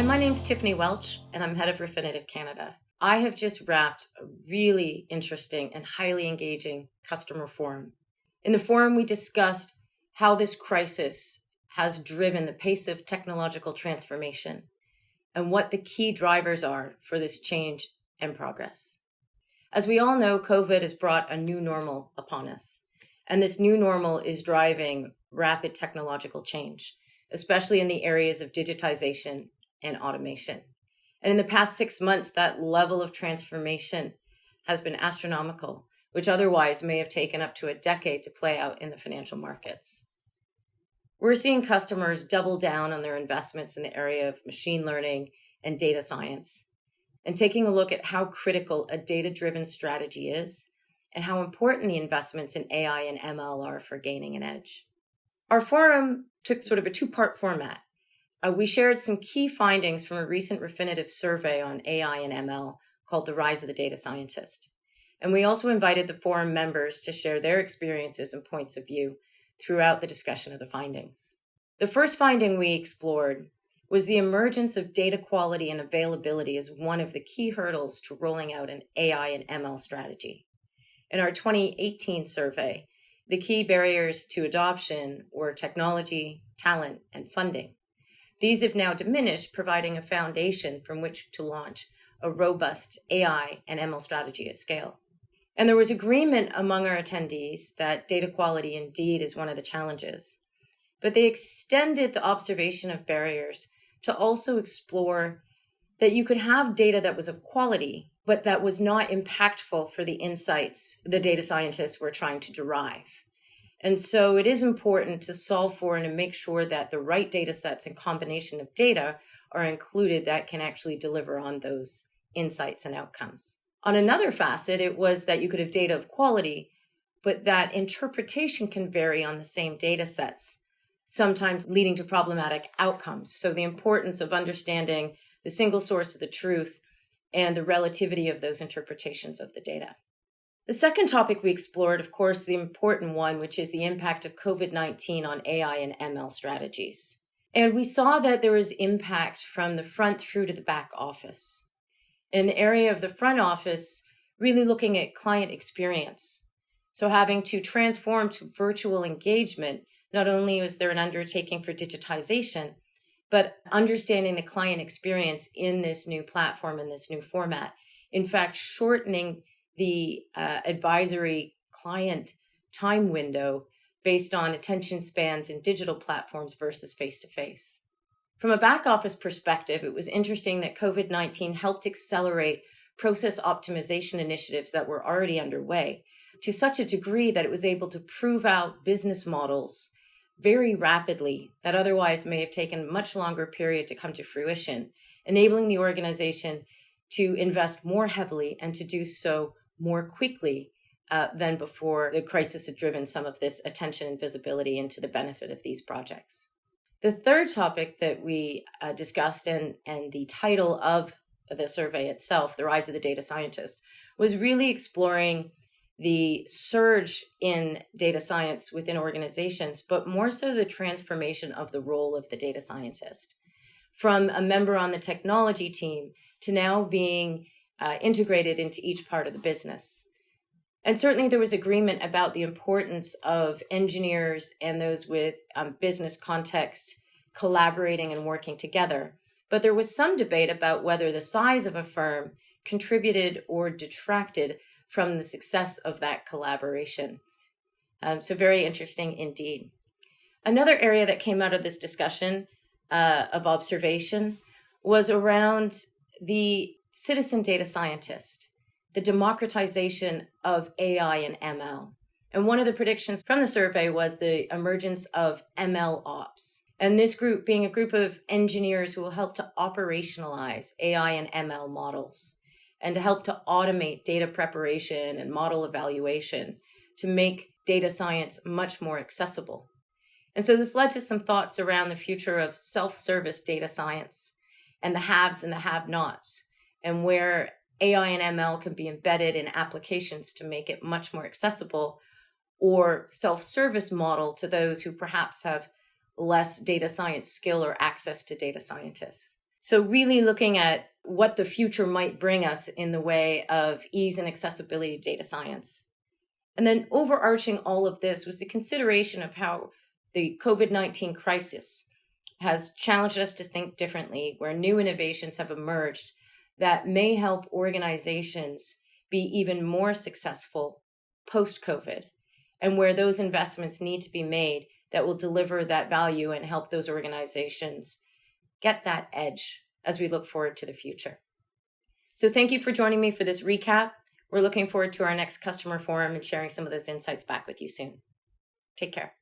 my name's Tiffany Welch, and I'm head of Refinitiv Canada. I have just wrapped a really interesting and highly engaging customer forum. In the forum, we discussed how this crisis has driven the pace of technological transformation and what the key drivers are for this change and progress. As we all know, COVID has brought a new normal upon us, and this new normal is driving rapid technological change, especially in the areas of digitization and automation. And in the past 6 months, that level of transformation has been astronomical, which otherwise may have taken up to a decade to play out in the financial markets. We're seeing customers double down on their investments in the area of machine learning and data science, and taking a look at how critical a data-driven strategy is and how important the investments in AI and ML are for gaining an edge. Our forum took sort of a two-part format. We shared some key findings from a recent Refinitiv survey on AI and ML called The Rise of the Data Scientist. And we also invited the forum members to share their experiences and points of view throughout the discussion of the findings. The first finding we explored was the emergence of data quality and availability as one of the key hurdles to rolling out an AI and ML strategy. In our 2018 survey, the key barriers to adoption were technology, talent, and funding. These have now diminished, providing a foundation from which to launch a robust AI and ML strategy at scale. And there was agreement among our attendees that data quality indeed is one of the challenges, but they extended the observation of barriers to also explore that you could have data that was of quality, but that was not impactful for the insights the data scientists were trying to derive. And so it is important to solve for and to make sure that the right data sets and combination of data are included that can actually deliver on those insights and outcomes. On another facet, it was that you could have data of quality, but that interpretation can vary on the same data sets, sometimes leading to problematic outcomes. So the importance of understanding the single source of the truth and the relativity of those interpretations of the data. The second topic we explored, of course, the important one, which is the impact of COVID-19 on AI and ML strategies. And we saw that there was impact from the front through to the back office. In the area of the front office, really looking at client experience. So having to transform to virtual engagement, not only was there an undertaking for digitization, but understanding the client experience in this new platform, in this new format. In fact, shortening the advisory client time window based on attention spans in digital platforms versus face-to-face. From a back office perspective, it was interesting that COVID-19 helped accelerate process optimization initiatives that were already underway to such a degree that it was able to prove out business models very rapidly that otherwise may have taken a much longer period to come to fruition, enabling the organization to invest more heavily and to do so more quickly than before the crisis had driven some of this attention and visibility into the benefit of these projects. The third topic that we discussed, and the title of the survey itself, The Rise of the Data Scientist, was really exploring the surge in data science within organizations, but more so the transformation of the role of the data scientist. From a member on the technology team to now being integrated into each part of the business. And certainly there was agreement about the importance of engineers and those with business context collaborating and working together. But there was some debate about whether the size of a firm contributed or detracted from the success of that collaboration. So very interesting indeed. Another area that came out of this discussion of observation was around the citizen data scientist, the democratization of AI and ML. And one of the predictions from the survey was the emergence of ML ops. And this group being a group of engineers who will help to operationalize AI and ML models and to help to automate data preparation and model evaluation to make data science much more accessible. And so this led to some thoughts around the future of self-service data science and the haves and the have-nots, and where AI and ML can be embedded in applications to make it much more accessible, or self-service model to those who perhaps have less data science skill or access to data scientists. So really looking at what the future might bring us in the way of ease and accessibility of data science. And then overarching all of this was the consideration of how the COVID-19 crisis has challenged us to think differently, where new innovations have emerged that may help organizations be even more successful post-COVID, and where those investments need to be made that will deliver that value and help those organizations get that edge as we look forward to the future. So thank you for joining me for this recap. We're looking forward to our next customer forum and sharing some of those insights back with you soon. Take care.